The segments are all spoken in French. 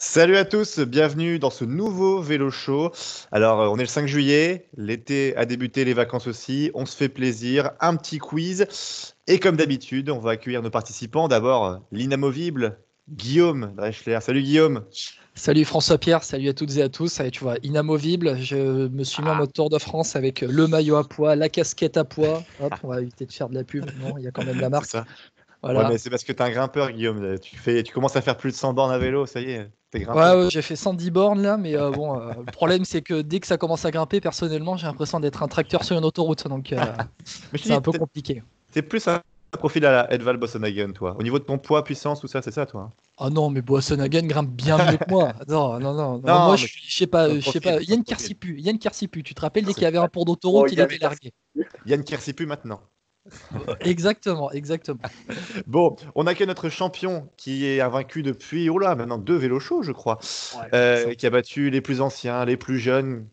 Salut à tous, bienvenue dans ce nouveau vélo show. Alors, on est le 5 juillet, l'été a débuté, les vacances aussi, on se fait plaisir, un petit quiz. Et comme d'habitude, on va accueillir nos participants. D'abord, l'inamovible Guillaume Dreschler. Salut Guillaume. Salut François-Pierre, salut à toutes et à tous. Allez, tu vois, inamovible, je me suis mis en mode Tour de France avec le maillot à pois, la casquette à pois. Hop, on va éviter de faire de la pub. Non, il y a quand même la C'est marque. ça. Ouais, Voilà. mais c'est parce que t'es un grimpeur, Guillaume. Tu commences à faire plus de 100 bornes à vélo, ça y est, t'es Ouais, grimpeur. ouais, j'ai fait 110 bornes là, mais bon, le problème c'est que dès que ça commence à grimper, personnellement, j'ai l'impression d'être un tracteur sur une autoroute, donc Mais je te c'est un dis, peu compliqué. t'es plus un profil à la Edval Boasson-Hagen, toi. Au niveau de ton poids, puissance, tout ça, c'est ça, toi. Ah non, mais Boasson-Hagen grimpe bien mieux que moi. Non, non, non, non. Moi, Non, je mais suis, je sais pas, ton je sais pas. profil, ton Yann profil. Kersipu, Yann Kersipu, tu te rappelles dès qu'il C'est y avait un pont Bon, d'autoroute, il était largué. Yann Kersipu maintenant. Exactement, exactement. Bon, on a que notre champion qui est invaincu depuis, oh là, maintenant 2 vélos shows, je crois, Ouais, qui a battu les plus anciens, les plus jeunes,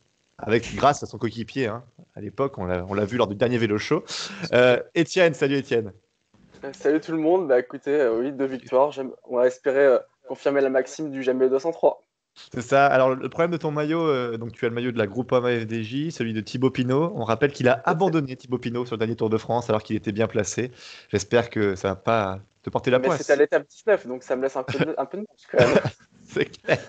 grâce à son coéquipier. Hein. À l'époque, on l'a vu lors du dernier vélo show. Étienne, salut Étienne. Salut tout le monde, bah écoutez, oui, 2 victoires. On va espérer confirmer la maxime du jamais 203. C'est ça. Alors, le problème de ton maillot, donc tu as le maillot de la Groupama FDJ, celui de Thibaut Pinot. On rappelle qu'il a abandonné Thibaut Pinot sur le dernier Tour de France alors qu'il était bien placé. J'espère que ça va pas te porter la Mais c'était à poisse. l'étape 19, donc ça me laisse un peu de marge quand même. C'est clair.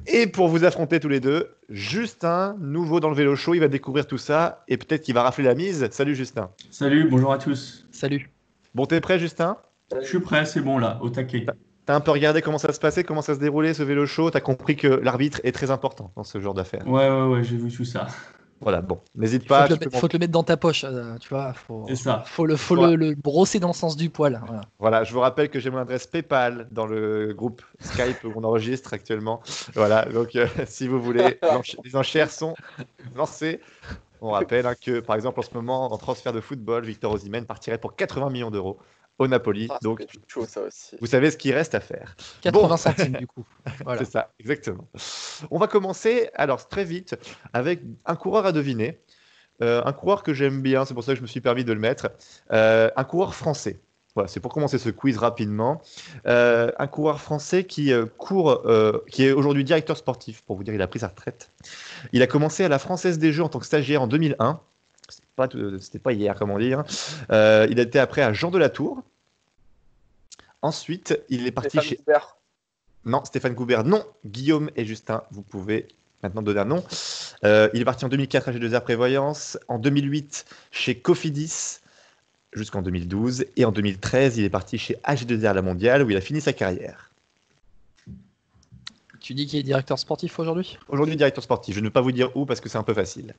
Et pour vous affronter tous les deux, Justin, nouveau dans le vélo show, il va découvrir tout ça et peut-être qu'il va rafler la mise. Salut Justin. Salut, bonjour à tous. Salut. Bon, t'es prêt Justin? Je suis prêt, c'est bon là, au taquet. T'as un peu regardé comment ça se passait, comment ça se déroulait ce vélo show? T'as compris que l'arbitre est très important dans ce genre d'affaires. Ouais, j'ai vu tout ça. Voilà, bon, n'hésite Il faut pas. te, faut te le mettre dans ta poche, tu vois. C'est ça. Faut Voilà. le brosser dans le sens du poil. Voilà. Voilà, je vous rappelle que j'ai mon adresse PayPal dans le groupe Skype où on enregistre actuellement. Voilà, donc si vous voulez, les enchères sont lancées. On rappelle hein, que, par exemple, en ce moment, en transfert de football, Victor Osimhen partirait pour 80 millions d'euros au Napoli. Ah, Donc, c'était chaud ça aussi. vous savez ce qu'il reste à faire. 80 centimes du coup. Voilà. C'est ça, exactement. On va commencer, alors très vite, avec un coureur à deviner. Un coureur que j'aime bien, c'est pour ça que je me suis permis de le mettre. Un coureur français. Voilà, c'est pour commencer ce quiz rapidement. Un coureur français qui qui est aujourd'hui directeur sportif, pour vous dire, il a pris sa retraite. Il a commencé à la Française des Jeux en tant que stagiaire en 2001. C'était pas hier, comme on dit. Hein. Il a été après à Jean de la Tour. Ensuite, il est parti Stéphane chez... Goubert. Non, Stéphane Goubert, non. Guillaume et Justin, vous pouvez maintenant donner un nom. Il est parti en 2004 à G2R Prévoyance, en 2008 chez Cofidis, jusqu'en 2012, et en 2013, il est parti chez AG2R La Mondiale, où il a fini sa carrière. Tu dis qu'il est directeur sportif aujourd'hui? Aujourd'hui, directeur sportif. Je ne vais pas vous dire où, parce que c'est un peu facile.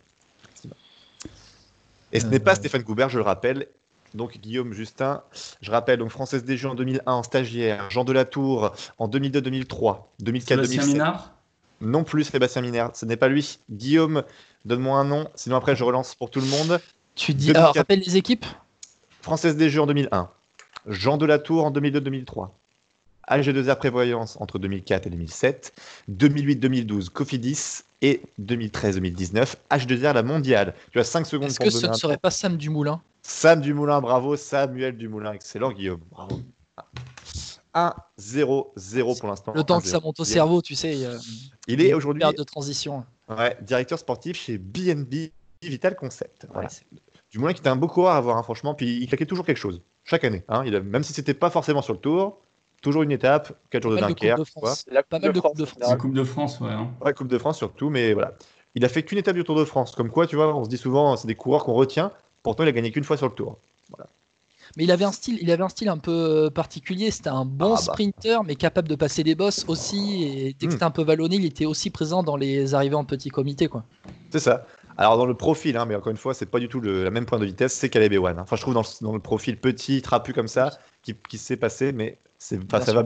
Et ce n'est pas Stéphane Goubert, je le rappelle. Donc Guillaume, Justin, je rappelle, donc Française des Jeux en 2001 en stagiaire, Jean de la Tour en 2002, 2003, 2004, Sébastien 2007. Minard. Non plus Sébastien Minard, ce n'est pas lui. Guillaume, donne-moi un nom, sinon après je relance pour tout le monde. Tu dis. 2004. Alors, rappelle les équipes? Française des Jeux en 2001, Jean de la Tour en 2002-2003, AG2R Prévoyance entre 2004 et 2007, 2008-2012 Cofidis et 2013-2019 H2R La Mondiale. Tu as 5 secondes Est-ce pour que me ce donner ne un serait nom. pas Sam Dumoulin? Sam Dumoulin, bravo. Samuel Dumoulin, excellent Guillaume, bravo. 1-0-0 pour l'instant. Le temps que 1-0. ça monte au cerveau, tu sais. Il y a est une aujourd'hui période de transition. directeur sportif chez BNB Vital Concept. Voilà. Ouais, Dumoulin qui était un beau coureur à voir, hein, franchement. Puis il claquait toujours quelque chose, chaque année. Hein. Même si c'était pas forcément sur le tour, toujours une étape, 4 jours de pas mal de Coupe Dunkerque. de Quoi. France. La Pas Coupe mal de de Coupe France, de en France. La général. Coupe de France, ouais. Hein. Ouais, Coupe de France surtout, mais voilà. Il a fait qu'une étape du Tour de France. Comme quoi, tu vois, on se dit souvent, c'est des coureurs qu'on retient. Pourtant, il a gagné qu'une fois sur le Tour. Voilà. Mais il avait un style un peu particulier. C'était un bon Ah bah. sprinter, mais capable de passer des bosses aussi. Et dès que c'était un peu vallonné, il était aussi présent dans les arrivées en petit comité, quoi. C'est ça. Alors dans le profil, hein, mais encore une fois, c'est pas du tout la même point de vitesse, c'est Caleb Ewan. Hein. Enfin, je trouve dans le profil petit, trapu comme ça, qui s'est passé, mais ça va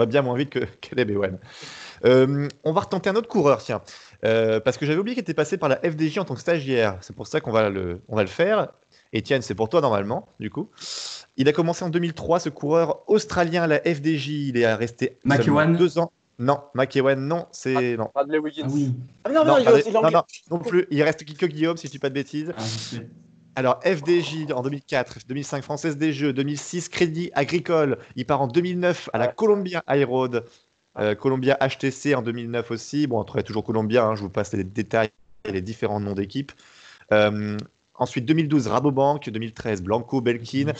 bien moins vite que Caleb Ewan. On va retenter un autre coureur, tiens, parce que j'avais oublié qu'il était passé par la FDJ en tant que stagiaire. C'est pour ça qu'on va le faire. Etienne, c'est pour toi normalement, du coup. Il a commencé en 2003, ce coureur australien à la FDJ. Il est resté seulement McEwan. 2 ans. Non, McEwan, non, c'est non. Bradley Wiggins. Ah oui. Ah non, Non, il pardon, est non, anglais. non plus. Il reste que Guillaume, si je dis pas de bêtises. Ah, je sais. Alors, FDJ en 2004, 2005 Française des Jeux, 2006 Crédit Agricole. Il part en 2009 à la Ouais. Columbia High Road. Columbia HTC en 2009 aussi. Bon, on travaille toujours Columbia, hein, je vous passe les détails et les différents noms d'équipes. Ensuite, 2012, Rabobank, 2013, Blanco Belkin,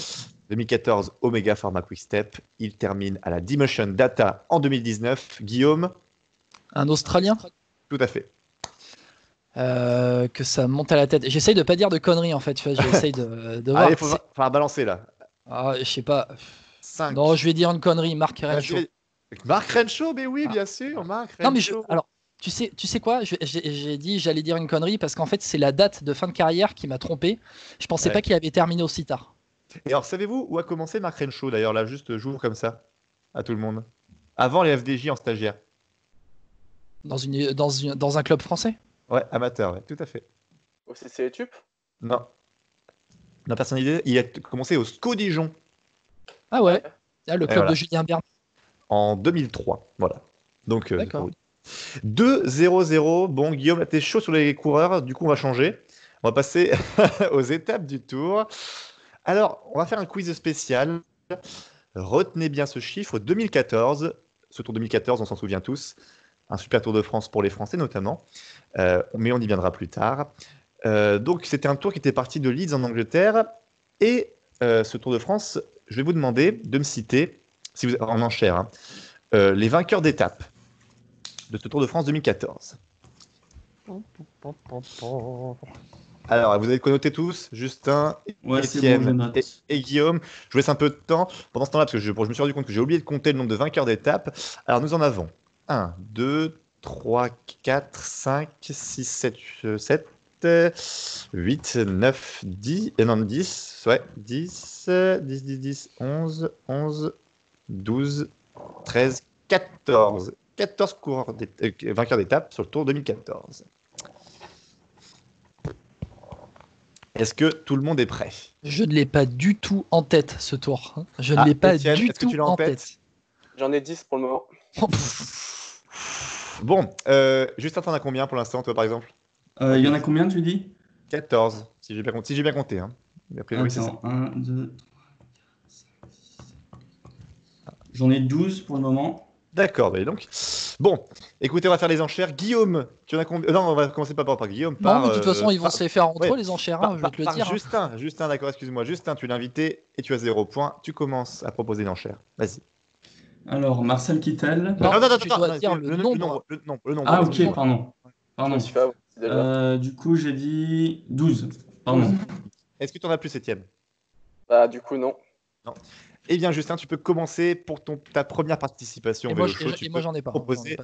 2014, Omega Pharma Quickstep. Il termine à la D-Motion Data en 2019. Guillaume? Un Australien? Tout à fait. Que ça monte à la tête. J'essaye de pas dire de conneries en fait. Tu vois, j'essaye de voir. Allez, il faut balancer là. Ah, je sais pas. 5. Non, je vais dire une connerie. Mark Renshaw. Mark Renshaw, mais oui, bien sûr. Mark Renshaw. Non, mais alors, tu sais quoi? J'ai dit j'allais dire une connerie parce qu'en fait, c'est la date de fin de carrière qui m'a trompé. Je pensais pas qu'il avait terminé aussi tard. Et alors, savez-vous où a commencé Mark Renshaw d'ailleurs? Là, juste, j'ouvre comme ça à tout le monde. Avant les FDJ en stagiaire. Dans un club français? Ouais, amateur, ouais, tout à fait. Au CC Etup? Non. La personnalité, il a commencé au SCO Dijon. Ah ouais. Là, le club voilà. de Julien Bernard. En 2003, voilà. Donc, D'accord. 2-0-0. Bon, Guillaume, t'es chaud sur les coureurs. Du coup, on va changer. On va passer aux étapes du tour. Alors, on va faire un quiz spécial. Retenez bien ce chiffre. 2014. Ce tour 2014, on s'en souvient tous. Un super Tour de France pour les Français notamment. Mais on y viendra plus tard. Donc, c'était un tour qui était parti de Leeds en Angleterre. Et ce Tour de France, je vais vous demander de me citer, si vous en enchère, hein, les vainqueurs d'étapes de ce Tour de France 2014. Alors, vous avez connoté tous, Justin, Étienne bon, et Guillaume. Je vous laisse un peu de temps pendant ce temps-là, parce que je me suis rendu compte que j'ai oublié de compter le nombre de vainqueurs d'étapes. Alors, nous en avons 1, 2, 3, 4, 5, 6, 7, 7, 8, 9, 10, et non, 10, ouais, 10, 10, 10, 10, 11, 11, 12, 13, 14. 14 vainqueurs d'étape sur le Tour 2014. Est-ce que tout le monde est prêt? Je ne l'ai pas du tout en tête, ce tour. Je ne l'ai pas Étienne, du est-ce que tout tu l'as en tête. J'en ai 10 pour le moment. Bon, Justin, t'en as combien pour l'instant, toi, par exemple? Il y en a combien, tu dis? 14, si j'ai bien compté. Hein. Mais après, oui, c'est ça. Attends, 1, 2, 3, 4, 5, 6, 7. J'en ai 12 pour le moment. D'accord, bah, donc. Bon, écoutez, on va faire les enchères. Guillaume, tu en as combien? Non, on va commencer pas par Guillaume. Non, mais de toute façon, ils vont se les faire entre eux, les enchères, je vais te le dire. Justin, d'accord, excuse-moi. Justin, tu l'as invité et tu as 0 point. Tu commences à proposer une enchère. Vas-y. Alors, Marcel Kittel. Non, non, tu dois dire le nombre. Le nombre. Ah, ok, pardon. Je me suis fait avoir, déjà. Du coup, j'ai dit 12. Pardon. Est-ce que tu en as plus, Étienne? Bah, du coup, non. Non. Eh bien, Justin, tu peux commencer pour ta première participation. Et moi, j'en ai pas. Proposer...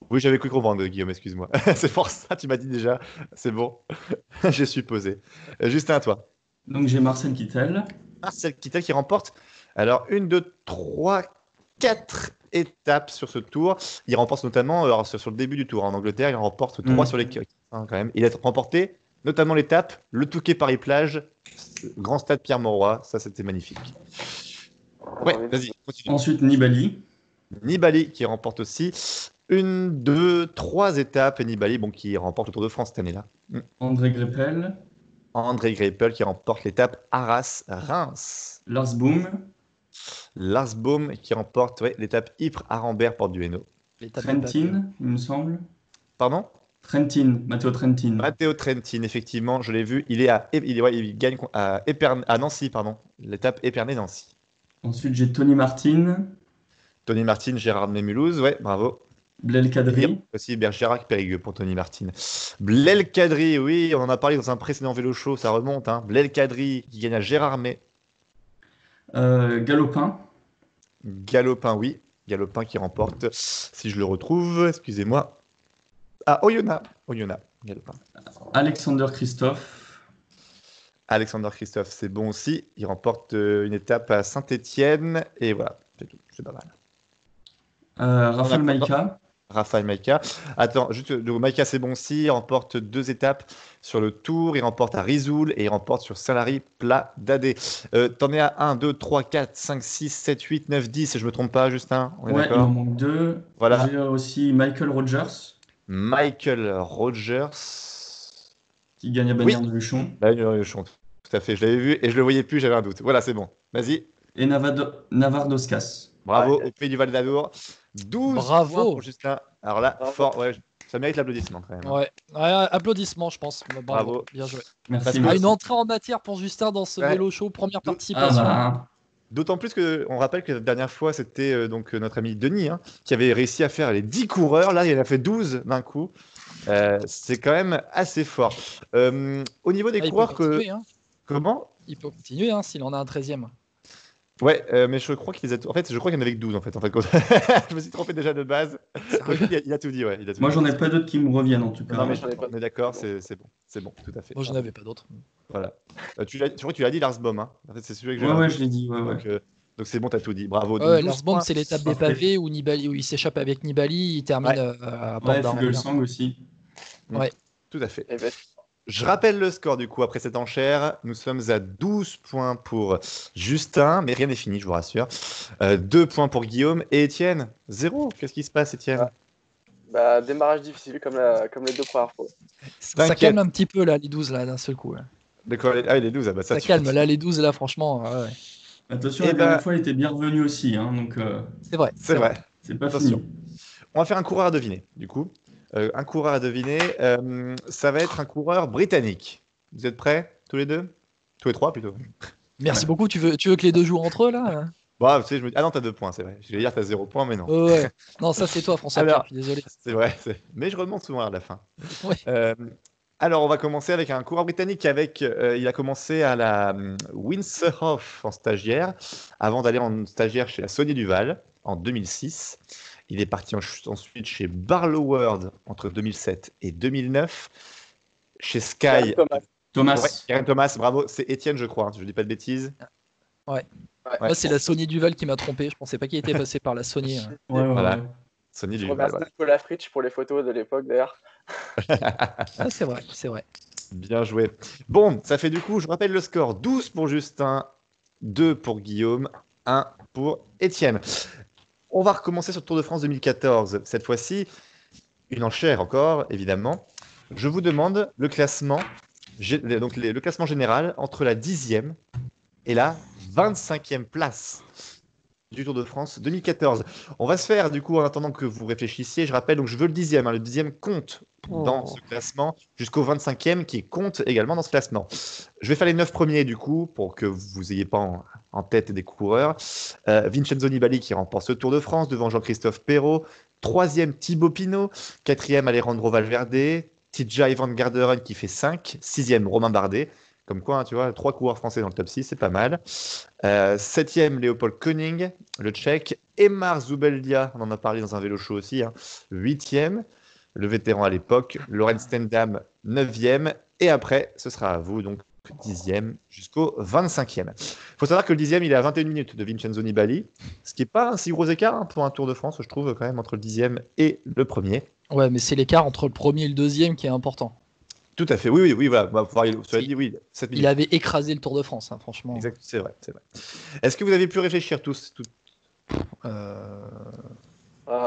Oui, j'avais cru comprendre, Guillaume, excuse-moi. C'est pour ça, tu m'as dit déjà. C'est bon. J'ai supposé. Justin, à toi. Donc, j'ai Marcel Kittel. Marcel Kittel qui remporte. Alors, 1, 2, 3, 4 étapes sur ce tour. Il remporte notamment, alors, sur le début du tour en Angleterre, il remporte 3 sur les 4 hein, quand même. Il a remporté notamment l'étape, le Touquet Paris-Plage, Grand Stade Pierre-Mauroy. Ça, c'était magnifique. Ouais, vas-y, continue. Ensuite, Nibali. Nibali qui remporte aussi 1, 2, 3 étapes. Et Nibali, bon, qui remporte le Tour de France cette année-là. André Greipel. André Greipel qui remporte l'étape Arras-Reims. Lars Boom. Lars Boom qui remporte l'étape Ypres-Arambert, Porte du Hainaut. Trentin, il me semble. Pardon? Trentin, Matteo Trentin. Matteo Trentin, effectivement, je l'ai vu. Il gagne à Nancy, pardon. L'étape Épernay-Nancy. Ensuite, j'ai Tony Martin. Tony Martin, Gérard Mulhouse, ouais, bravo. Blel Kadri. Aussi Bergerac Périgueux pour Tony Martin. Blel Kadri, oui, on en a parlé dans un précédent vélo show, ça remonte. Hein. Blel Kadri qui gagne à Gérardmer. Galopin. Galopin, oui. Galopin qui remporte, si je le retrouve, excusez-moi. Ah, Oyonnax, Galopin. Alexander Christophe. Alexander Christophe, c'est bon aussi. Il remporte une étape à Saint-Étienne. Et voilà, c'est tout. C'est pas mal. Raphaël Maïka. Raphaël Maïka. Attends, juste, Maïka, c'est bon aussi. Il remporte 2 étapes sur le Tour. Il remporte à Risoul et il remporte sur Saint-Lary, Plat d'Adé. T'en es à 1, 2, 3, 4, 5, 6, 7, 8, 9, 10. Si je me trompe pas, Justin. Ouais, il en manque 2. Voilà. J'ai aussi Michael Rogers. Michael Rogers. Qui gagne à Bagnères de Luchon. Bagnères de Luchon, tout à fait. Je l'avais vu et je le voyais plus, j'avais un doute. Voilà, c'est bon. Vas-y. Et Navardoskas. Bravo, au Pays du Val d'Adour. 12 Bravo. points pour Justin. Alors là, Bravo. fort, ouais, ça mérite l'applaudissement quand même. Hein. Ouais. Applaudissements, je pense. Bravo. Bravo. Bien joué. Merci. Parce que- Ah, merci. une entrée en matière pour Justin dans ce Ouais. vélo show, première Ah participation. bah, D'autant plus qu'on rappelle que la dernière fois, c'était donc notre ami Denis hein, qui avait réussi à faire les 10 coureurs. Là, il en a fait 12 d'un coup. C'est quand même assez fort. Au niveau des Ah, il peut coureurs, continuer, hein. comment? Il peut continuer hein, s'il en a un 13e. Ouais, mais je crois qu'il les a. En fait, je crois qu'il y en avait que 12 en fait. Je me suis trompé déjà de base. Sérieux Il a tout dit, ouais. Il a tout moi, dit. j'en ai pas d'autres qui me reviennent en tout cas. Non, mais j'en ai pas. on est d'accord, c'est bon. C'est bon, tout à fait. Moi, je n'avais pas d'autres. Voilà. Je crois que tu l'as dit, Lars Bohm. Hein. En fait, c'est celui que j'ai. Ouais, je l'ai dit. Ouais, Donc, donc c'est bon, t'as tout dit. Bravo. Ouais, 12 Lars Bohm, points. c'est l'étape des Parfait. pavés où il s'échappe avec Nibali, il termine Ouais. à Ouais, Porte Fuglsang aussi. Tout à fait. Eh ben, Je rappelle le score du coup après cette enchère. Nous sommes à 12 points pour Justin, mais rien n'est fini, je vous rassure. 2 points pour Guillaume et Étienne. 0. Qu'est-ce qui se passe, Étienne? Ouais. Démarrage difficile comme les 2 premières fois. Ça T'inquiète. calme un petit peu là, les 12 là, d'un seul coup. Là. D'accord, ah, les 12, ah bah ça, Ça tu- calme, là, les 12 là, franchement. Ouais. Attention, Eh la dernière ben- fois, il était bien revenu aussi. Hein, donc, C'est vrai. C'est vrai. c'est pas Attention. fini. On va faire un coureur à deviner, du coup. Un coureur à deviner. Ça va être un coureur britannique. Vous êtes prêts, tous les deux? Tous les trois, plutôt. Merci Ouais. beaucoup. Tu veux que les deux jouent entre eux là? Bon, tu sais, ah non, t'as 2 points, c'est vrai. Je vais dire t'as 0 points, mais non. Ouais. Non, ça c'est toi, François Alors- Pierre, je suis désolé. C'est vrai. Mais je remonte souvent à la fin. Ouais. Alors, on va commencer avec un coureur britannique. Il a commencé à la Windsor-Hoff en stagiaire, avant d'aller en stagiaire chez la Sony Duval en 2006. Il est parti ensuite chez Barlow World entre 2007 et 2009. Chez Sky. Thomas. Thomas. Ouais, Karen Thomas, bravo. C'est Étienne, je crois, hein, si je ne dis pas de bêtises. Ouais. Moi, c'est la Sony Duval qui m'a trompé. Je pensais pas qu'il était passé par la Sony. Ouais, Voilà. ouais. Sony Je Duval. remercie Voilà. Nicolas Fritsch pour les photos de l'époque d'ailleurs. Ah, c'est vrai, c'est vrai. Bien joué. Bon, ça fait du coup, je rappelle le score 12 pour Justin, 2 pour Guillaume, 1 pour Étienne. On va recommencer sur le Tour de France 2014. Cette fois-ci, une enchère encore, évidemment. Je vous demande le classement, le classement général entre la 10e et la 25e place du Tour de France 2014. On va se faire, du coup, en attendant que vous réfléchissiez, je rappelle, donc je veux le 10e. Le 10e compte dans ce classement jusqu'au 25e qui compte également dans ce classement. Je vais faire les 9 premiers, du coup, pour que vous n'ayez pas en tête des coureurs. Vincenzo Nibali qui remporte ce Tour de France devant Jean-Christophe Perrault. 3e, Thibaut Pinot. 4e, Alejandro Valverde. Tija Van Garderen qui fait 5. 6e, Romain Bardet. Comme quoi, hein, tu vois, 3 coureurs français dans le top 6, c'est pas mal. 7e, Léopold Koenig, le Tchèque. Emar Zubeldia, on en a parlé dans un vélo show aussi. 8e, le vétéran à l'époque. Lorenz Stendam, 9e. Et après, ce sera à vous, donc 10e jusqu'au 25e. Il faut savoir que le 10e, il est à 21 minutes de Vincenzo Nibali, ce qui n'est pas un si gros écart hein, pour un Tour de France, je trouve, quand même, entre le 10e et le premier. Ouais, mais c'est l'écart entre le premier et le deuxième qui est important. Tout à fait, oui, voilà. Bah, cela dit, oui, 7 minutes. Il avait écrasé le Tour de France, hein, franchement. Exact, c'est vrai. Est-ce que vous avez pu réfléchir tous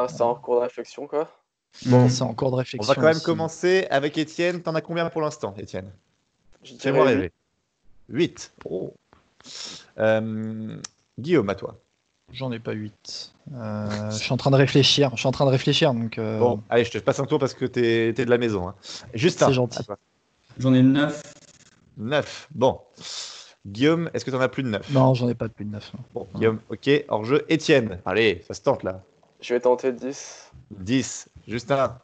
C'est en cours de réflexion quoi. Bon, c'est en cours de On réflexion. va quand même aussi. commencer avec Étienne. T'en as combien pour l'instant, Étienne? Je Fais-moi dirais rêver. 8. Oh. Guillaume, à toi. J'en ai pas 8. Je suis en train de réfléchir. Donc, Bon, allez, je te passe un tour parce que t'es de la maison. Hein. Justin, C'est gentil. à toi. J'en ai 9. 9. Bon. Guillaume, est-ce que t'en as plus de 9? Non, j'en ai pas de plus de 9. Non. Bon, Guillaume, ok. Hors jeu, Étienne. Allez, ça se tente là. je vais tenter 10. 10. Justin.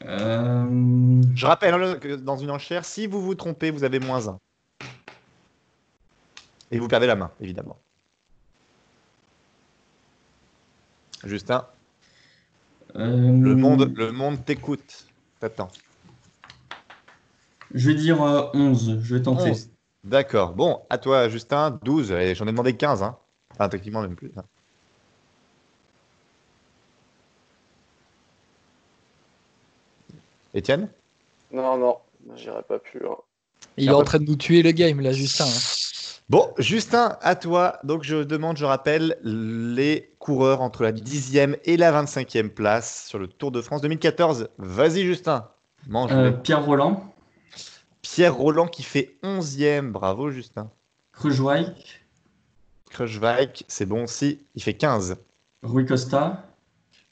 Je rappelle hein, que dans une enchère, si vous vous trompez, vous avez moins 1. Et vous perdez la main, évidemment. Justin, le monde t'écoute. T'attends. Je vais dire 11. Je vais tenter. 11. D'accord. Bon, à toi, Justin, 12. Et j'en ai demandé 15. Hein. Enfin, techniquement, même plus. Hein. Étienne? Non, j'irai pas plus loin. Il est en train de nous tuer le game, là, Justin. Hein. Bon, Justin, à toi. Donc, je rappelle, les coureurs entre la 10e et la 25e place sur le Tour de France 2014. Vas-y, Justin. Mange-le. Pierre Roland. Pierre Roland qui fait 11e. Bravo, Justin. Kruijswijk. Kruijswijk, c'est bon aussi. Il fait 15. Rui Costa.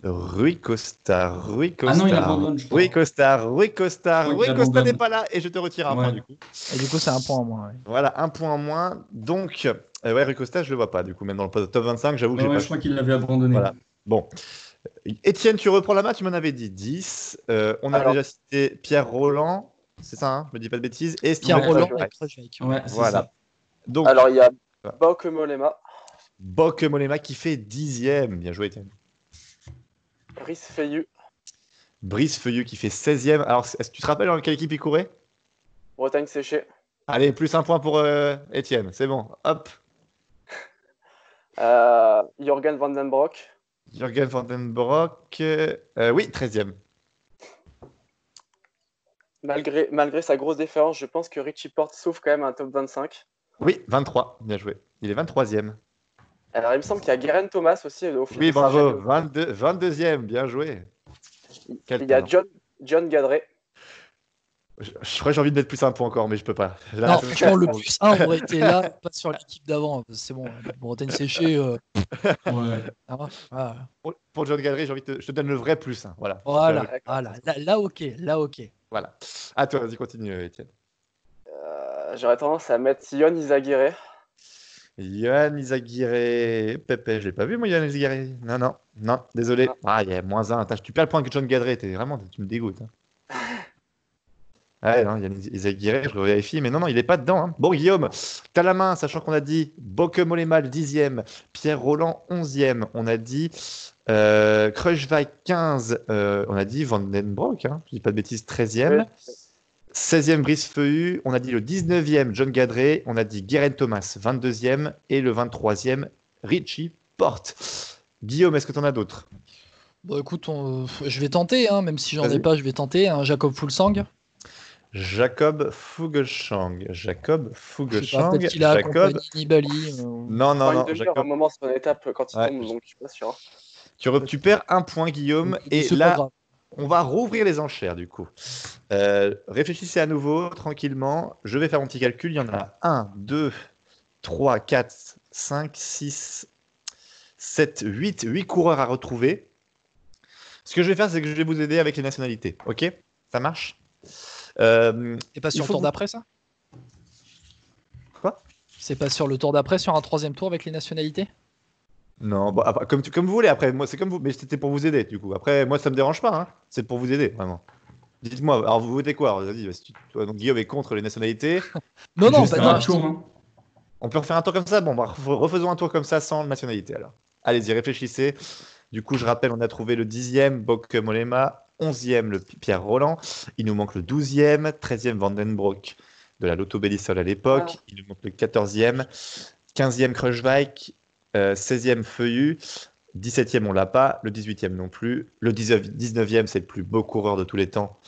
Rui Costa. Ah non, il abandonne, je crois. Rui Costa. crois qu'il Rui Costa abandonne. n'est pas là et je te retire un Ouais. point du coup. Et du coup, c'est un point en moins. Ouais. Voilà, un point en moins. Donc, ouais, Rui Costa, je le vois pas du coup, même dans le top 25, j'avoue que j'ai Ouais, pas. je crois qu'il l'avait abandonné. Voilà. Bon. Étienne, tu reprends la main, tu m'en avais dit 10. On a Alors. déjà cité Pierre Roland, c'est ça, hein, je me dis pas de bêtises. Et Pierre Steven Roland Kruijswijk. et Kruijswijk. Ouais, c'est Voilà. ça. Donc, Alors, il y a Bauke Mollema, Boke Mollema qui fait 10e. Bien joué, Étienne. Brice Feillu, Brice Feuilleux qui fait 16e. Alors, est-ce que tu te rappelles dans quelle équipe il courait? Bretagne Séchée, Allez, plus un point pour Étienne, c'est bon. Hop. Jürgen van den Broek, Jürgen van den Broek. Oui, 13e. malgré sa grosse différence, je pense que Richie Porte souffre quand même un top 25. Oui, 23. Bien joué. Il est 23e. Alors, il me semble qu'il y a Guerin Thomas aussi au Oui, bravo. Saint-Germain. 22e. Bien joué. Quel Il y a talent. John Gadret. Je crois que j'ai envie de mettre plus un point encore, mais je peux pas. Là, Non, franchement, le plus 1 aurait été là, pas sur l'équipe d'avant. C'est bon, Bretagne séchée. Ouais. Voilà. Pour John Gadret, je te donne le vrai plus 1. Voilà. Voilà. D'accord. Voilà. Là, ok. Là, ok. Voilà. À toi, vas-y, continue, Étienne. J'aurais tendance à mettre Yon Izaguirre. Yohan Izaguirre. Pépé, je l'ai pas vu, moi, Yohan Izaguirre. Non, désolé. Ah, il y a moins 1. Tu perds le point que John Gadret. Tu me dégoûtes. Hein. Ouais, non, Yohan Izaguirre, je vérifie, mais non, il n'est pas dedans. Hein. Bon, Guillaume, t'as la main, sachant qu'on a dit Boke Mollema, 10e, Pierre Roland, 11e. On a dit Kruijswijk, 15. On a dit Van den Broek, hein, je dis pas de bêtises, 13e. Ouais. 16e, Brice Feuillu. On a dit le 19e, John Gadret. On a dit Guerin Thomas, 22e. Et le 23e, Richie Porte. Guillaume, est-ce que tu en as d'autres? Bon, écoute, je vais tenter, hein, même si j'en ai Vas-y. pas, je vais tenter. Hein, Jacob Fulsang. Jacob Fuglsang. Je sais pas, peut-être qu'il a accompagné Nibali. Non, Il a un Jacob. moment sur une étape quand il Ouais. tombe, donc je suis pas sûr. Tu perds un point, Guillaume. Et C'est pas là, grave. on va rouvrir les enchères, du coup. Réfléchissez à nouveau, tranquillement. Je vais faire mon petit calcul. Il y en a 1, 2, 3, 4, 5, 6, 7, 8 coureurs à retrouver. Ce que je vais faire, c'est que je vais vous aider avec les nationalités. OK? Ça marche? C'est pas sur le faut tour que- d'après, ça? Quoi? C'est pas sur le tour d'après, sur un troisième tour avec les nationalités? Non, bon, après, comme vous voulez. Après, moi, c'est comme vous. Mais c'était pour vous aider, du coup. Après, moi, ça me dérange pas. Hein. C'est pour vous aider, vraiment. Dites-moi, alors vous votez quoi? Alors, vas-y, toi, donc Guillaume est contre les nationalités. Non, Juste bah, un non, tour, hein. On peut refaire un tour comme ça? Bon, bah, refaisons un tour comme ça sans nationalité, alors. Allez-y, réfléchissez. Du coup, je rappelle, on a trouvé le 10e, Boke Mollema, 11e, le Pierre Roland. Il nous manque le 12e, 13e, Van den Broek de la Lotto Belisol à l'époque. Ah. Il nous manque le 14e, 15e, Kruijswijk, 16e, Feuillu. 17e, on l'a pas. Le 18e non plus. Le 19e, c'est le plus beau coureur de tous les temps,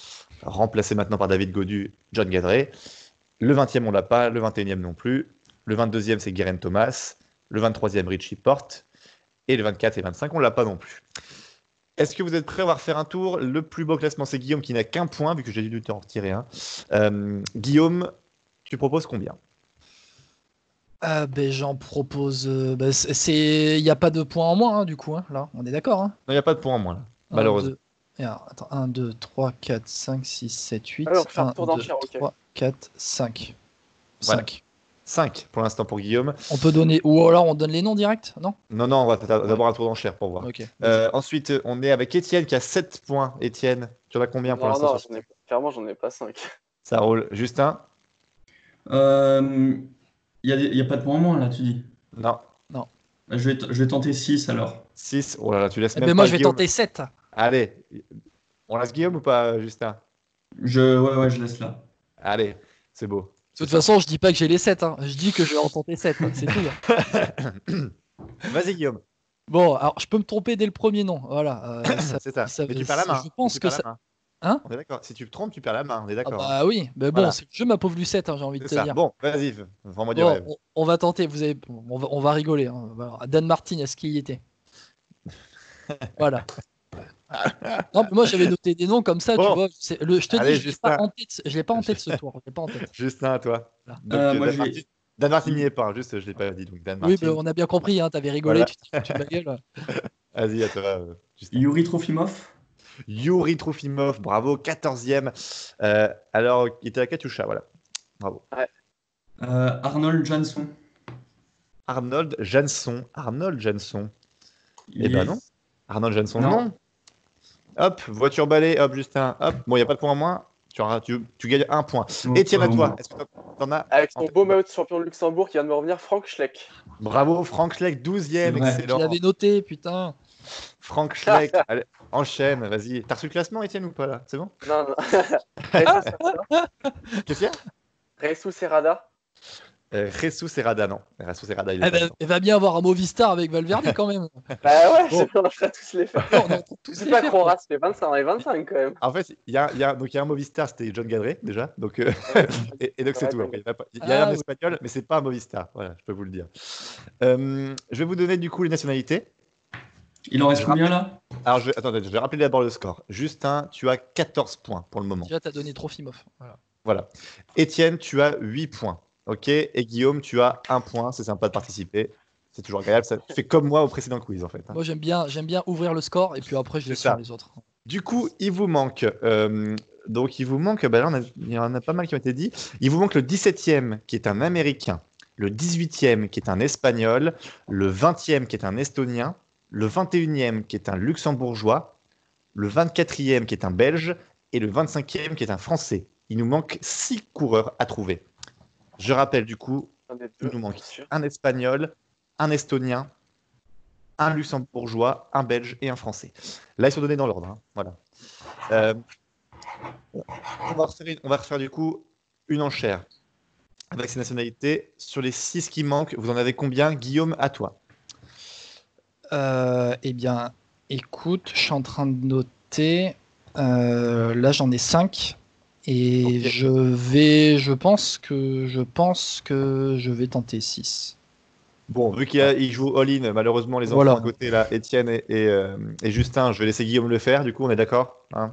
remplacé maintenant par David Gaudu, John Gadret. Le 20e, on l'a pas. Le 21e non plus. Le 22e, c'est Guerin Thomas. Le 23e, Richie Porte. Et le 24 et 25, on l'a pas non plus. Est-ce que vous êtes prêts? On va refaire un tour. Le plus beau classement, c'est Guillaume qui n'a qu'un point, vu que j'ai dû t'en retirer un. Guillaume, tu proposes combien? Ben, j'en propose. Il n'y a pas de points en moins, hein, du coup. Hein, là, on est d'accord. Hein. Non, il n'y a pas de point en moins, là, malheureusement. 1, 2, 3, 4, 5, 6, 7, 8. Alors, faire 1, tour 2, d'enchère, ok. 3, 4, 5. Voilà. 5. 5 pour l'instant pour Guillaume. On peut donner. Ou alors on donne les noms directs, non? Non, on va d'abord un tour d'enchère pour voir. Ok. Ensuite, on est avec Étienne qui a 7 points. Étienne, tu en as combien pour l'instant? Clairement, j'en ai pas 5. Ça roule. Justin? Il y a pas de point en moins, là, tu dis. Non. Je vais tenter 6 alors. 6. Oh là là, tu laisses Eh même ben, pas moi, je vais Guillaume. tenter 7. Allez. On laisse Guillaume ou pas, Justin? Ouais, je laisse là. Allez, c'est beau. De toute façon, je dis pas que j'ai les 7. Hein. Je dis que je vais en tenter 7. Hein. C'est tout. Hein. Vas-y, Guillaume. Bon, alors je peux me tromper dès le premier nom. Voilà. C'est ça. Mais tu perds la main. Je pense Tu que perds la ça. main. Hein? On est d'accord. Si tu te trompes, tu perds la main. On est Ah d'accord. bah oui, mais bon, Voilà. c'est le jeu, ma pauvre Lucette, hein, j'ai envie de C'est te ça. dire. Bon, vas-y, vends-moi du Bon, rêve. on va tenter. On va rigoler. Hein. Voilà. Dan Martin, est-ce qu'il y était? Voilà. Non, mais moi j'avais noté des noms comme ça, Bon. tu vois. Je te Allez, dis, je l'ai Justin. pas en tête. Je l'ai pas en tête ce tour. Je l'ai pas en tête. Justin, à toi. Voilà. Donc, Moi, Dan je Martin, Danemark, il n'y est pas, hein, juste je l'ai pas dit. Donc Danemark. Oui, mais on a bien compris, hein, t'avais rigolé, Voilà. tu t'es foutu de ma gueule. Vas-y, à toi. Justin. Yuri Trofimov. Yuri Trofimov, bravo, 14e. Alors, il était à Katyusha, voilà. Bravo. Arnold Jansson. Arnold Jansson. Arnold Jansson. Il Eh y ben est. non. Arnold Jansson, Non. non. Hop, voiture balai, hop, Justin, hop. Bon, il n'y a pas de point en moins. Tu gagnes un point. Oh, Étienne, à au toi. moins. Est-ce que t'en as Avec en son tête? beau maillot de champion de Luxembourg qui vient de me revenir, Frank Schleck. Bravo, Frank Schleck, C'est 12e, vrai. Je excellent. l'avais noté, putain. Frank Schleck, allez, enchaîne, vas-y. T'as reçu le classement, Étienne, ou pas là? C'est bon? Non, non. Jesus Serrada. Qu'est-ce qu'il y a? Jesus Serrada. Jesus Serrada, non. Jesus Serrada, il est Eh pas ben, dedans. il va bien avoir un Movistar avec Valverde quand même. Bah ouais, Bon. on ferait tous les faire. Non, on a tous Je sais les pas faits, Croras, fait 25 et 25 quand même. En fait, il y a un Movistar, c'était John Gadret déjà. Donc, et donc c'est tout. Après, il y a un Ah, oui. espagnol, mais c'est pas un Movistar. Voilà, je peux vous le dire. Je vais vous donner du coup les nationalités. Il en reste Je combien là? Alors, attendez, je vais rappeler d'abord le score. Justin, tu as 14 points pour le moment. Déjà, t'as donné Trofimov. Voilà. Voilà. Étienne, tu as 8 points. Ok. Et Guillaume, tu as 1 point. C'est sympa de participer. C'est toujours agréable. Tu fais comme moi au précédent quiz en fait. Hein. Moi, j'aime bien ouvrir le score et puis après, je laisse C'est ça. sur les autres. Du coup, il vous manque. Donc, il vous manque. Bah là, il y en a pas mal qui ont été dit. Il vous manque le 17e qui est un Américain, le 18e qui est un Espagnol, le 20e qui est un Estonien, le 21e qui est un Luxembourgeois, le 24e qui est un Belge et le 25e qui est un Français. Il nous manque 6 coureurs à trouver. Je rappelle du coup, Un des il deux, nous manque bien sûr. un Espagnol, un Estonien, un Luxembourgeois, un Belge et un Français. Là, ils sont donnés dans l'ordre. Hein. Voilà. On va refaire du coup une enchère avec ces nationalités. Sur les 6 qui manquent, vous en avez combien? Guillaume, à toi. Eh bien, écoute, je suis en train de noter. Là, j'en ai 5. Et Ok. je pense que je vais tenter 6. Bon, vu qu'il joue all-in, malheureusement, les enfants Voilà. à côté, là, Étienne et Justin, je vais laisser Guillaume le faire. Du coup, on est d'accord hein?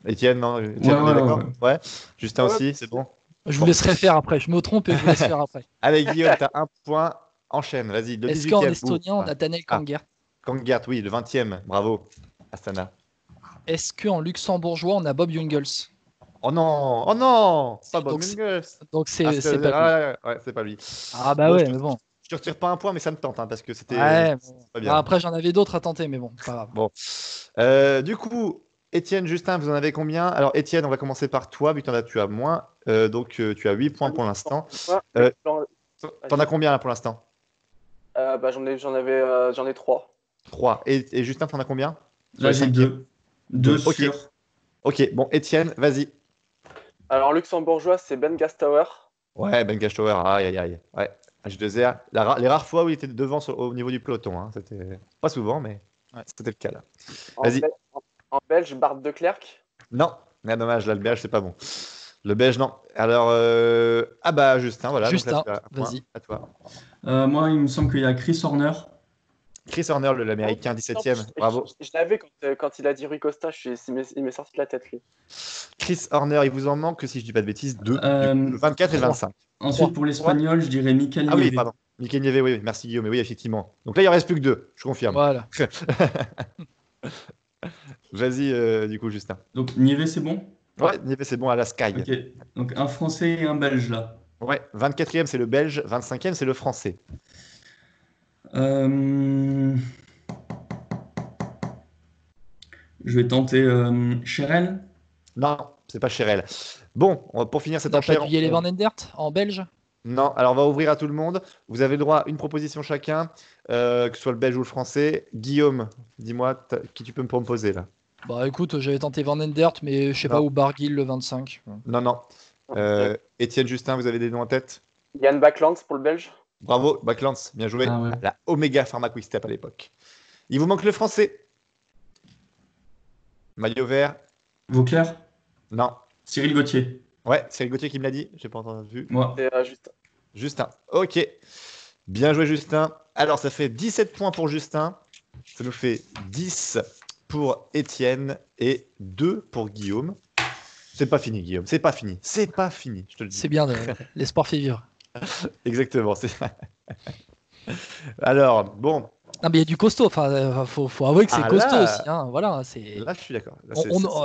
Étienne, non Étienne, on est d'accord ouais. Justin Ouais. aussi, c'est bon. Je Bon. vous laisserai faire après. Je me trompe et je vous laisse faire après. Allez, Guillaume, tu as 1 point. Enchaîne, vas-y. Le Est-ce 18e. qu'en estonien, on a Tanel Ah. Kangert? Kangert, oui, le 20e. Bravo, Astana. Est-ce qu'en luxembourgeois, on a Bob Jungels? Oh non, oh non, pas Bob Donc, Jungels. Donc, Ah, c'est pas lui. ouais, c'est pas lui. Ah, bah Bon, ouais, mais bon. Je te retire pas un point, mais ça me tente, hein, parce que c'était Ouais, bon. pas bien. Ah, après, j'en avais d'autres à tenter, mais bon, pas grave. Bon. Du coup, Étienne, Justin, vous en avez combien? Alors, Étienne, on va commencer par toi, vu que tu as moins. Donc, tu as 8 points pour l'instant. Ouais, T'en as combien là pour l'instant? bah, j'en ai 3. 3. Et Justin, t'en as combien? Là, j'ai 2. 2 Ok. sur. Ok, bon, Étienne, vas-y. Alors, luxembourgeois, c'est Ben Gastauer. Ouais, Ben Gastauer, aïe, aïe, aïe. Ouais, H2R. Les rares fois où il était devant au niveau du peloton, hein, c'était pas souvent, mais ouais, c'était le cas là. Vas-y. En belge, Bart de Klerk. Non, dommage, là, le belge, c'est pas bon. Le belge, non. Alors, ah bah, Justin, voilà. Justin, donc là, tu as un point. vas-y. À toi. Moi, il me semble qu'il y a Chris Horner. Chris Horner, l'américain, 17e. Bravo. Je l'avais quand il a dit Rui Costa, il m'est sorti de la tête, lui. Chris Horner, il vous en manque, si je dis pas de bêtises, 2. Le 24 et le 25. Ensuite, pour l'espagnol, je dirais Mikel Ah oui, Nieve. pardon. Mikel Nieve, oui, merci Guillaume, mais oui, effectivement. Donc là, il en reste plus que 2, je confirme. Voilà. Vas-y, du coup, Justin. Donc, Nieve, c'est bon? Ouais, Nieve, c'est bon à la Sky. Ok. Donc, un Français et un Belge, là. Ouais, 24e, c'est le belge, 25e, c'est le français. Je vais tenter Cherel. Non, c'est pas Cherel. Bon, pour finir cette On n'a pas enchère. du Yele Van Endert en belge? Non, alors on va ouvrir à tout le monde. Vous avez le droit à une proposition chacun, que ce soit le belge ou le français. Guillaume, dis-moi qui tu peux me proposer là. Bah écoute, j'avais tenté Van Endert, mais je sais pas Non. où Barguil le 25. Non. Étienne, Justin, vous avez des noms en tête? Yann Backlands pour le belge. Bravo, Backlance, bien joué. Ah ouais. La Omega Pharma Quick Step à l'époque. Il vous manque le français. Maillot vert? Vauclair. Non. Cyril Gauthier. Ouais, c'est le Gauthier qui me l'a dit, j'ai pas entendu. Moi. C'est juste. Justin. Ok. Bien joué, Justin. Alors, ça fait 17 points pour Justin. Ça nous fait 10 pour Étienne et 2 pour Guillaume. C'est pas fini, Guillaume. C'est pas fini. C'est pas fini, je te le dis. C'est bien, l'espoir fait vivre. Exactement. Alors, bon. Non, mais il y a du costaud. Enfin, faut avouer que c'est costaud là, aussi. Hein. Voilà, c'est. Là, je suis d'accord. Là,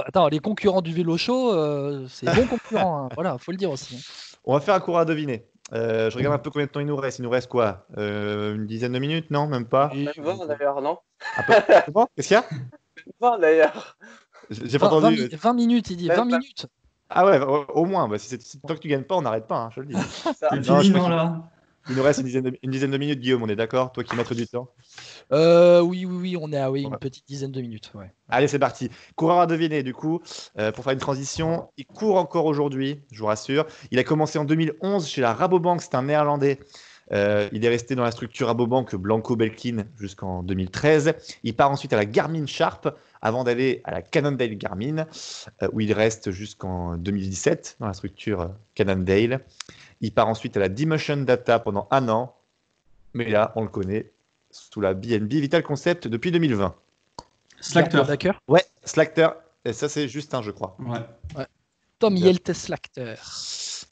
Attends, les concurrents du vélo show, c'est bons concurrents. Hein. Voilà, faut le dire aussi. Hein. On va faire un cours à deviner. Je regarde un peu combien de temps il nous reste. Il nous reste quoi? Une dizaine de minutes? Non, même pas. Même 20 d'ailleurs, non? Comment? Qu'est-ce qu'il y a? 20 d'ailleurs. J'ai pas entendu. 20 minutes, il dit. 20 minutes. Ah ouais, au moins. Bah, tant que tu gagnes pas, on n'arrête pas, hein, je te le dis. C'est Non, fini, non, là? Il nous reste une dizaine de minutes, Guillaume, on est d'accord? Toi qui maître du temps. Oui, on est à une petite dizaine de minutes. Ouais. Allez, c'est parti. Coureur à deviner, du coup, pour faire une transition. Il court encore aujourd'hui, je vous rassure. Il a commencé en 2011 chez la Rabobank, c'est un néerlandais. Il est resté dans la structure Rabobank Blanco-Belkin jusqu'en 2013. Il part ensuite à la Garmin Sharp avant d'aller à la Cannondale Garmin, où il reste jusqu'en 2017 dans la structure Cannondale. Il part ensuite à la D-Motion Data pendant 1 an. Mais là, on le connaît sous la BNB Vital Concept depuis 2020. Slacter. Ouais, Slacter. Et ça, c'est Justin, je crois. Ouais. Tom Jelte Slacter.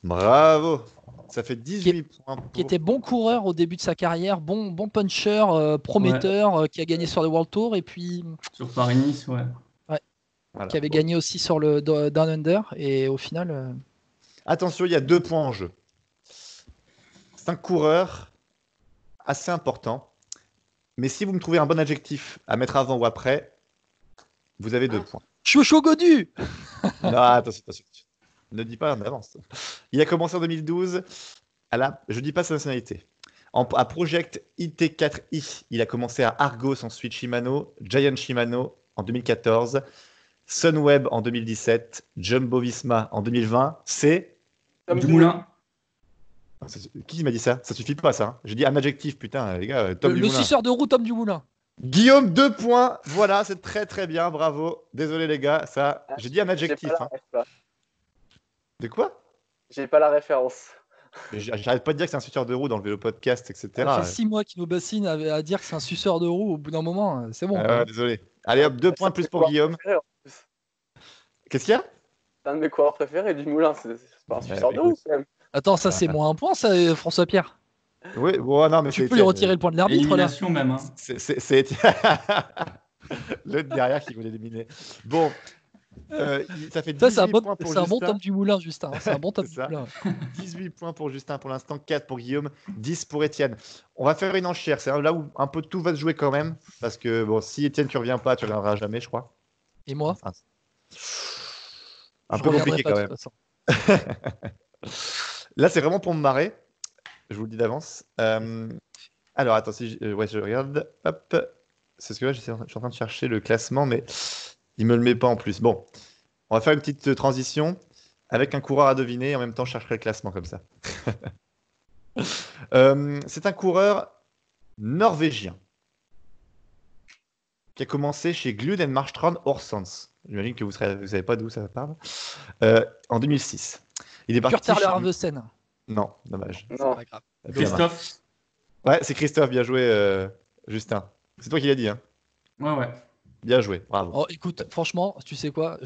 Bravo. Ça fait 18 points. Qui était bon coureur au début de sa carrière, bon puncher, prometteur, qui a gagné sur le World Tour et puis. Sur Paris-Nice, ouais. Voilà. Qui avait gagné aussi sur le Down Under et au final. Attention, il y a 2 points en jeu. C'est un coureur assez important. Mais si vous me trouvez un bon adjectif à mettre avant ou après, vous avez 2 points. Chocho Godu. Non, attention. Ne dis pas en avance. Il a commencé en 2012 je ne dis pas sa nationalité. À Project IT4i, il a commencé à Argos, ensuite Shimano, Giant Shimano en 2014, Sunweb en 2017, Jumbo Visma en 2020. C'est Dumoulin. Qui m'a dit ça? Ça suffit pas, ça. Hein. J'ai dit un adjectif, putain, les gars. Tom Le Dumoulin. suceur de roue, Tom Dumoulin. Guillaume, 2 points. Voilà, c'est très très bien, bravo. Désolé les gars, ça. J'ai dit un adjectif. Hein. De quoi? J'ai pas la référence. J'arrête pas de dire que c'est un suceur de roue dans le vélo podcast, etc. Ça fait 6 mois qu'il nous bassine à dire que c'est un suceur de roue. Au bout d'un moment, c'est bon. Désolé. Allez hop, 2 points plus pour Guillaume. Qu'est-ce qu'il y a? C'est un de mes coureurs préférés, Dumoulin. C'est pas un suceur de roue quand même. Attends, ça c'est moins un point, ça, François Pierre. Oui, bon, non, mais tu peux lui retirer le point de l'arbitre là. Même. Hein. C'est l'autre derrière qui voulait éliminer. Bon. Ça fait 18 points pour Justin. C'est un bon Tom Dumoulin, Justin. C'est un bon Tom Dumoulin. 18 points pour Justin pour l'instant, 4 pour Guillaume, 10 pour Étienne. On va faire une enchère. C'est là où un peu tout va se jouer quand même. Parce que bon, si Étienne, tu reviens pas, tu reviendras jamais, je crois. Et moi un peu compliqué quand même. Là, c'est vraiment pour me marrer. Je vous le dis d'avance. Alors, attends, je regarde. Hop. C'est ce que là, je suis en train de chercher le classement, mais il me le met pas en plus. Bon, on va faire une petite transition avec un coureur à deviner. Et en même temps, je chercherai le classement comme ça. C'est un coureur norvégien qui a commencé chez Glud Marstrand Horsens. J'imagine que vous ne savez pas d'où ça parle. En 2006. Il est parti. Kurt Arvesen. Non, dommage. Non. Pas grave. Christophe. Ouais, c'est Christophe. Bien joué, Justin. C'est toi qui l'as dit. Hein. Ouais. Bien joué. Bravo. Oh, écoute, franchement, tu sais quoi,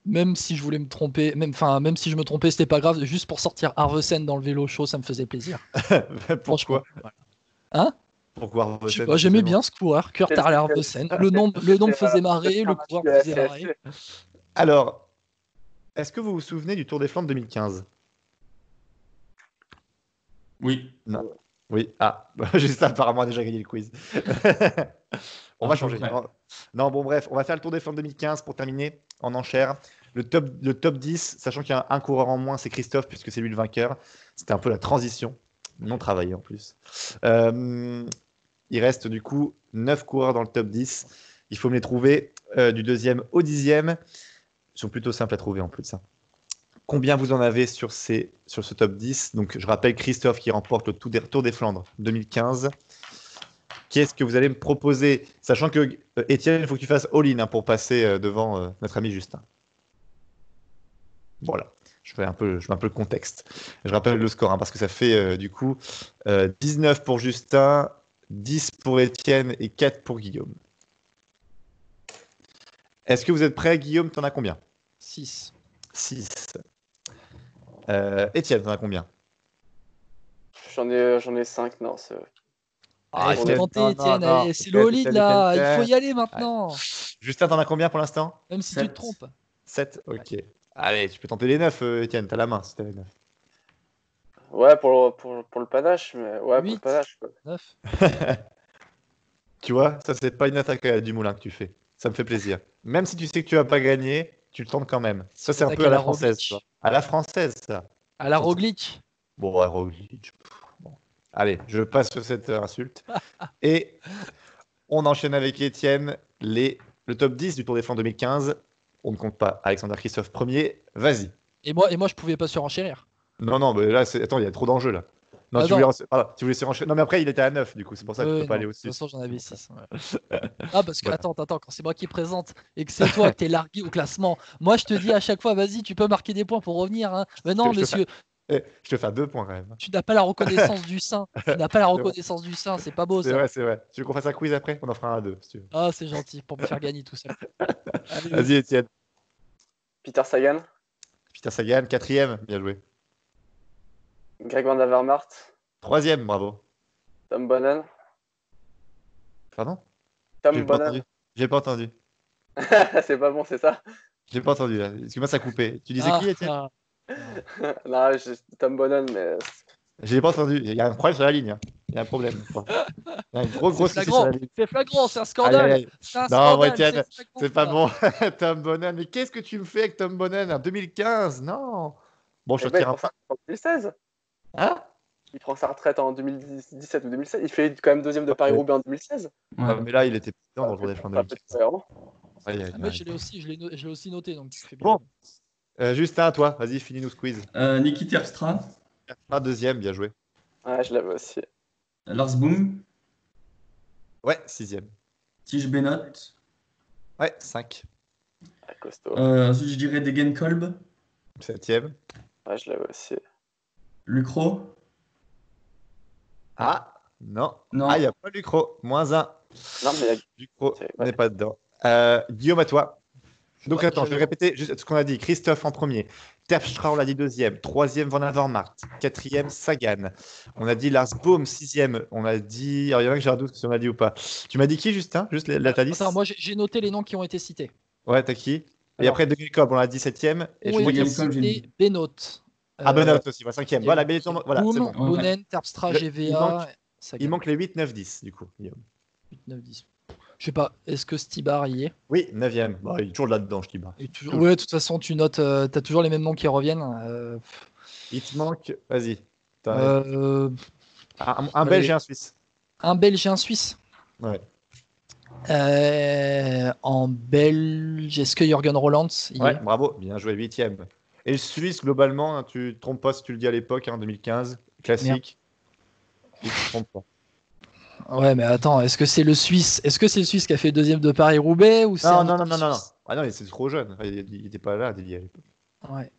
même si je voulais me tromper, même si je me trompais, c'était pas grave. Juste pour sortir Arvesen dans le vélo show, ça me faisait plaisir. Pourquoi? Voilà. Hein? Pourquoi Arvesen? J'aimais bien ce coureur, Kurt Arvesen. Le nom me faisait marrer, le coureur me faisait marrer. Alors, est-ce que vous vous souvenez du Tour des Flandres 2015? Oui. Non. Oui. Ah, Justin apparemment a déjà gagné le quiz. On va changer. Non, bon, bref, on va faire le Tour des Flandres 2015 pour terminer en enchère. Le top 10, sachant qu'il y a un coureur en moins, c'est Christophe, puisque c'est lui le vainqueur. C'était un peu la transition, non travaillée en plus. Il reste du coup 9 coureurs dans le top 10. Il faut me les trouver du 2e au 10e. Ils sont plutôt simples à trouver en plus de ça. Combien vous en avez sur ce top 10? Donc, je rappelle Christophe qui remporte le Tour des Flandres 2015. Qu'est-ce que vous allez me proposer? Sachant que, Étienne, il faut que tu fasses all-in pour passer devant notre ami Justin. Voilà, je mets un peu le contexte. Je rappelle le score, parce que ça fait du coup 19 pour Justin, 10 pour Étienne et 4 pour Guillaume. Est-ce que vous êtes prêts, Guillaume? T'en as combien? 6. 6. Étienne, t'en as combien? J'en ai 5, non, c'est... Ah, il faut Étienne, tenter, non, Étienne. non, Allez, c'est le Étienne, all-in Étienne, là. Il faut Étienne. y aller maintenant. Justin, t'en as combien pour l'instant? Même si tu te 7. trompes. 7, ok. Allez, tu peux tenter les 9, Étienne, t'as la main si t'as les 9. Ouais, pour le panache, mais ouais, pour le 8. panache, quoi. 9. Tu vois, ça, c'est pas une attaque du moulin que tu fais. Ça me fait plaisir. Même si tu sais que tu vas pas gagner, tu le tentes quand même. Ça, c'est un Attaque peu à à la la française. Roglic. Tu vois. À la française, ça. À la Roglic. Bon, ouais, Roglic. Bon. Allez, je passe sur cette insulte. Et on enchaîne avec Étienne. Le top 10 du Tour des Flandres 2015. On ne compte pas. Alexander Christophe premier. Vas-y. Et moi, je pouvais pas surenchérir. Non, non, mais là, attends, il y a trop d'enjeux là. Non, tu voulais surenchérir. Non, mais après, il était à 9, du coup. C'est pour ça que tu peux pas aller De au-dessus. toute façon, j'en avais 6. Ah, parce que, Voilà. attends, quand c'est moi qui présente et que c'est toi que t'es largué au classement, moi, je te dis à chaque fois, vas-y, tu peux marquer des points pour revenir. Hein. Mais non, Je te monsieur, Je te fais 2 points quand même. tu n'as pas la reconnaissance du sein. Tu n'as pas la reconnaissance du sein, c'est pas beau C'est ça. vrai, c'est vrai. Tu veux qu'on fasse un quiz après? On en fera un à 2, si tu veux. Ah, c'est gentil, pour me faire gagner tout seul. Allez, Vas-y, Étienne. Peter Sagan, Peter Sagan, 4e, bien joué. Greg Van Avermaet, 3e, bravo. Tom Bonnen. Pardon? Tom J'ai pas Bonnen. entendu. J'ai pas entendu. C'est pas bon, c'est ça? J'ai pas entendu là. Excuse-moi, ça a coupé. Tu disais qui, Étienne? Non, Tom Bonnen, mais J'ai pas entendu. Il y a un problème sur la ligne. Hein. Il y a un problème. Il y a un gros souci sur flagrant, la ligne. c'est flagrant, c'est un Aïe, scandale. aïe, aïe. C'est un Non, scandale, Étienne, flagrant, c'est pas ça. bon. Tom Bonnen. Mais qu'est-ce que tu me fais avec Tom Bonnen en 2015? Non. Bon, je il te prend retire sa retraite en 2016. Hein? Il prend sa retraite en 2017 ou 2016. Il fait quand même deuxième de Paris-Roubaix en 2016. Ah, Ouais. mais là, il était président dans le Tour des Flandres. Pas peut-être cohérent. Aïe, aïe, Ah, mais aïe. je l'ai aussi noté, donc tu fais bien. Bon, Justin, toi, vas-y, finis-nous ce quiz. Niki Terpstra, Ah, 2e, bien joué. Ouais, je l'avais aussi. Lars Boom, Ouais, 6e. Tige Bennett. Ouais, 5. Ouais, costaud. Ensuite, je dirais Degenkolb, 7e. Ouais, je l'avais aussi. Lucro. Ah, non. Non. Ah, il n'y a pas Lucro. -1. Non, mais Lucro, C'est- on n'est pas dedans. Guillaume, à toi. Donc, Ouais, attends, je vais répéter juste ce qu'on a dit. Christophe en premier. Terpstra, on l'a dit 2e. 3e, Van Avermaet. 4e, Sagan. On a dit Lars Boom, 6e. On a dit. Alors, il y en a que j'ai un doute si on a dit ou pas. Tu m'as dit qui, Justin? Juste la ta liste? Attends, moi j'ai noté les noms qui ont été cités. Ouais, t'as qui? Et Alors, après, Degenkolb, on l'a dit 7e. Et Ont je vois été qu'il y a Degenkolb, j'ai cités Benoît. Ah, Benoît aussi, 5e. Voilà, Benetton, voilà, c'est bon. Boom, Bonnen, Terpstra, Je- GVA, Sagan. Il manque les 8, 9, 10, du coup. Guillaume. 8, 9, 10. Je sais pas, est-ce que Stibar y est? Oui, 9e. Bon, il est toujours là-dedans, je dis. Et toujours... Ouais, de toute façon, tu notes, t'as toujours les mêmes noms qui reviennent. Il te manque. Vas-y. T'as Euh, un Belge et un Suisse. un Belge et un Suisse. Ouais. En Belge, est-ce que Jürgen Roland y Ouais, est? bravo. Bien joué, 8e. Et le Suisse, globalement, hein, tu te trompes pas si tu le dis à l'époque, hein, 2015. Classique. Tu te trompes pas. Ouais, mais attends, est-ce que c'est le Suisse? Est-ce que c'est le Suisse qui a fait deuxième de Paris-Roubaix ou c'est Non, un non, autre non, non, non, non. Suisse? Ah non, il était trop jeune. Enfin, il était pas là, Délié, à l'époque. Ouais.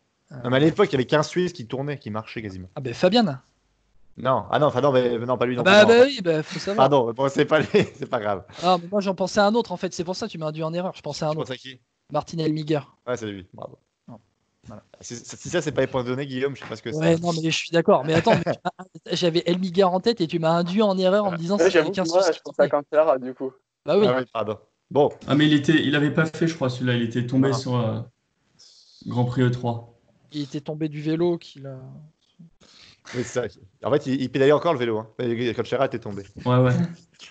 Non, mais à l'époque, il y avait qu'un Suisse qui tournait, qui marchait quasiment. Ah ben Fabian. Non, ah non, enfin non, mais, non, pas lui non Bah, plus. Non. oui, bah, faut savoir. Pardon, bon, c'est pas lui, c'est pas grave. Ah, mais moi j'en pensais à un autre en fait, c'est pour ça que tu m'as induit en erreur. Je pensais à un Tu penses autre. à qui? Martin Elmiger. Ouais, c'est lui, bravo. Non. Voilà. Si ça, c'est pas les points donnés, Guillaume, je sais pas ce que Ouais, c'est. non, mais je suis d'accord. Mais attends, j'avais Elmiger en tête et tu m'as induit en erreur en me disant Ouais, c'est j'avoue que quelqu'un moi, Suisse. je pensais à Cancellara, du coup. Bah oui. Ah oui, pardon. Bon, Ah, mais il avait pas fait, je crois, celui-là. Il était tombé Ah. sur Grand Prix E3. Il était tombé du vélo qu'il a. oui, c'est ça. En fait, il pédalait encore le vélo. Hein. Quand Chéra était tombé. Ouais, ouais.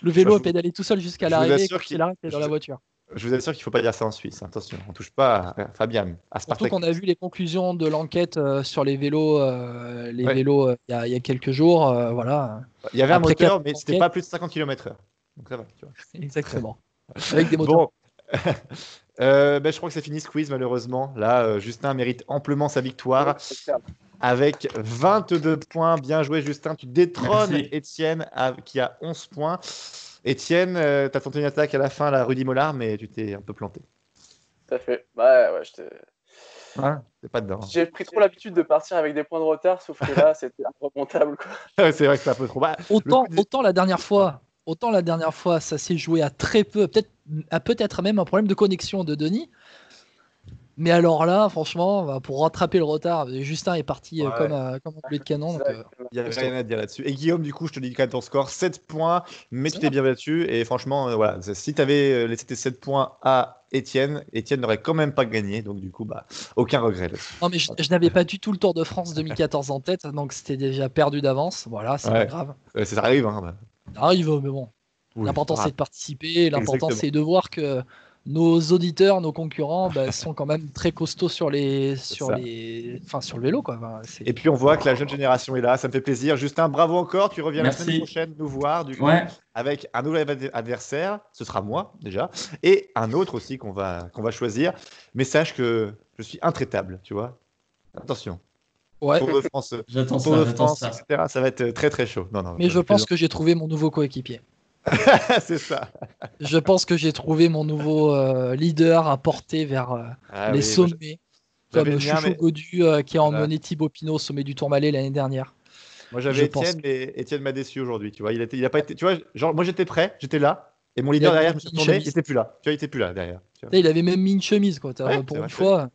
Le vélo Je a vous- pédalé tout seul jusqu'à je vous l'arrivée. assure Quand qu'il- il arrête, t'es dans la je- voiture. Je vous assure qu'il faut pas dire ça en Suisse. Attention, on touche pas à Fabian, à Surtout Spartak. qu'on a vu les conclusions de l'enquête sur les vélos, Ouais. vélos il y a quelques jours. Voilà. Il y avait un Après moteur, quatre mais c'était enquêtes. pas plus de 50 km/h. Donc ça va. Tu vois. Exactement. Avec des moteurs. Bon. Ben, je crois que c'est fini ce quiz, malheureusement. Là, Justin mérite amplement sa victoire C'est clair. avec 22 points. Bien joué, Justin. Tu détrônes Merci. Étienne qui a 11 points. Étienne, tu as tenté une attaque à la fin, la Rudy Mollard, mais tu t'es un peu planté. Tout à fait. Bah ouais, Hein, t'es pas dedans. j'ai pris trop l'habitude de partir avec des points de retard, sauf que là, c'était inremontable, quoi. C'est vrai que c'est un peu trop bas. Autant la dernière fois, ça s'est joué à très peu, peut-être même un problème de connexion de Denis. Mais alors là, franchement, bah, pour rattraper le retard, Justin est parti Ouais. comme un boulet de canon. Donc, Il n'y avait rien à dire là-dessus. Et Guillaume, du coup, je te dis quand même ton score, 7 points, mais tu Ça t'es va. bien battu. Et franchement, voilà, si tu avais laissé tes 7 points à Étienne, Étienne n'aurait quand même pas gagné. Donc, du coup, bah, aucun regret là-dessus. Non, mais je n'avais pas du tout le Tour de France 2014 en tête, donc c'était déjà perdu d'avance. Voilà, c'est pas Ouais. grave. Ça arrive, hein. Bah. Ça arrive, mais bon. Oui, L'important, c'est c'est de participer. L'important, Exactement. c'est de voir que nos auditeurs, nos concurrents, bah, sont quand même très costauds sur ça. sur le vélo, quoi. Enfin, Et puis on voit que la jeune génération est là, ça me fait plaisir. Justin, bravo encore, tu reviens la Merci. semaine prochaine nous voir du coup Ouais. avec un nouvel adversaire, ce sera moi déjà, et un autre aussi qu'on va choisir. Mais sache que je suis intraitable, tu vois. Attention. ouais. Tour de France, J'attends Tour de ça, j'attends France, ça. etc. Ça va être très très chaud. Non, non, Mais je pense que j'ai trouvé mon nouveau coéquipier. c'est ça. Je pense que j'ai trouvé mon nouveau leader à porter vers Ah les oui, moi, sommets, j'avais comme le mien, Chouchou mais Godu qui a voilà. emmené Thibaut Pinot au sommet du Tourmalet l'année dernière. Moi Je j'avais pense. Étienne, mais Étienne m'a déçu aujourd'hui. Tu vois, il a pas été. Tu vois, genre moi j'étais prêt, j'étais là, et mon Il leader avait derrière, je même me suis mis une retourné, il chemise. était plus là. Tu vois, il était plus là derrière. Tu vois. Il avait même mis une chemise, quoi. Ouais, Pour c'est une vrai. fois.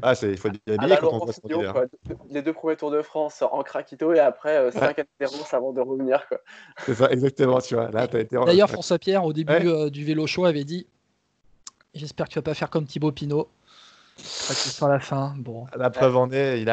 Ah, il faut être À habillé la quand on Laurent voit son Fignon, leader. quoi. Les 2 premiers Tours de France en craquito et après 5 0 avant de revenir, quoi. C'est ça, exactement, tu vois. Là, t'as été. D'ailleurs, François Pierre, au début Ouais. du vélo show, avait dit: j'espère que tu vas pas faire comme Thibaut Pinot. Craquer sur la fin. Bon. La preuve en est, il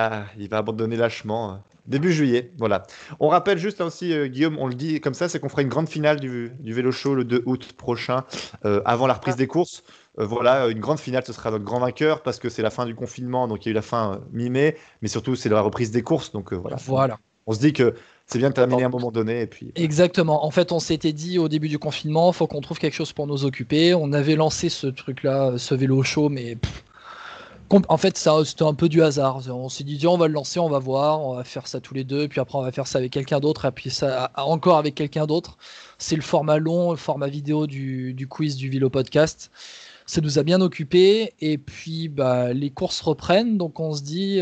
va abandonner lâchement début juillet. Voilà. On rappelle juste hein, aussi, Guillaume, on le dit comme ça, c'est qu'on fera une grande finale du vélo show le 2 août prochain, avant la reprise des courses. Voilà, une grande finale, ce sera notre grand vainqueur parce que c'est la fin du confinement, donc il y a eu la fin mi-mai, mais surtout c'est la reprise des courses. Donc voilà. Voilà. On se dit que c'est bien de terminer à un moment donné. Et puis, Exactement. En fait, on s'était dit au début du confinement, faut qu'on trouve quelque chose pour nous occuper. On avait lancé ce truc-là, ce vélo show, mais en fait, c'était un peu du hasard. On s'est dit, tiens, on va le lancer, on va voir, on va faire ça tous les deux, puis après on va faire ça avec quelqu'un d'autre, et puis ça encore avec quelqu'un d'autre. C'est le format long, le format vidéo du quiz du vélo podcast. Ça nous a bien occupé, et puis bah, les courses reprennent, donc on se dit,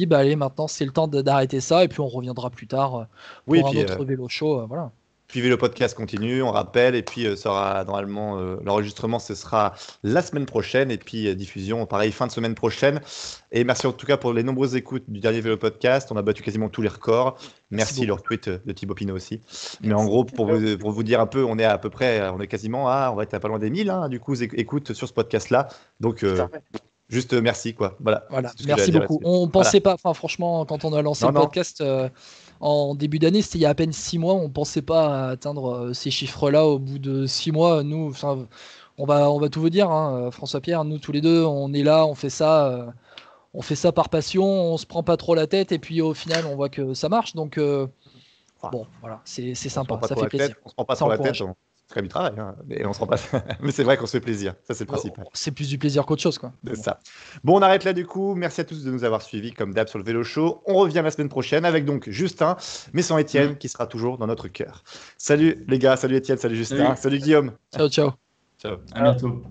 bah allez, maintenant c'est le temps d'arrêter ça, et puis on reviendra plus tard oui, pour un puis, autre vélo show, voilà. puis Vélo Podcast continue, on rappelle, et puis ça aura normalement l'enregistrement, ce sera la semaine prochaine, et puis diffusion, pareil, fin de semaine prochaine. Et merci en tout cas pour les nombreuses écoutes du dernier Vélo Podcast. On a battu quasiment tous les records. Merci leur tweet de Thibaut Pinot aussi. Mais en gros, pour vous dire un peu, on est à peu près, on est quasiment on va être à pas loin des 1000, hein, du coup, écoute sur ce podcast-là. Donc, juste merci, quoi. Voilà. Voilà, C'est tout ce que j'ai à merci dire beaucoup. là-dessus. On pensait pas, enfin franchement, quand on a lancé Non, le non. podcast en début d'année, c'était il y a à peine 6 mois, on pensait pas atteindre ces chiffres-là au bout de 6 mois. Nous, enfin, on va tout vous dire, hein, François Pierre, nous tous les deux, on est là, on fait ça par passion, on se prend pas trop la tête, et puis au final, on voit que ça marche. Donc bon, voilà, c'est On se sympa, prend pas ça trop fait la plaisir. tête, on se prend pas Ça trop la tête, encourage. on fait du travail, hein, mais on se rend pas. Mais c'est vrai qu'on se fait plaisir, ça c'est le principal. C'est plus du plaisir qu'autre chose, quoi. C'est ça. Bon, on arrête là du coup. Merci à tous de nous avoir suivis comme d'hab sur le Vélo Show. On revient la semaine prochaine avec donc Justin, mais sans Étienne, qui sera toujours dans notre cœur. Salut les gars, salut Étienne, salut Justin, salut Guillaume. Ciao, ciao. Ciao. À bientôt.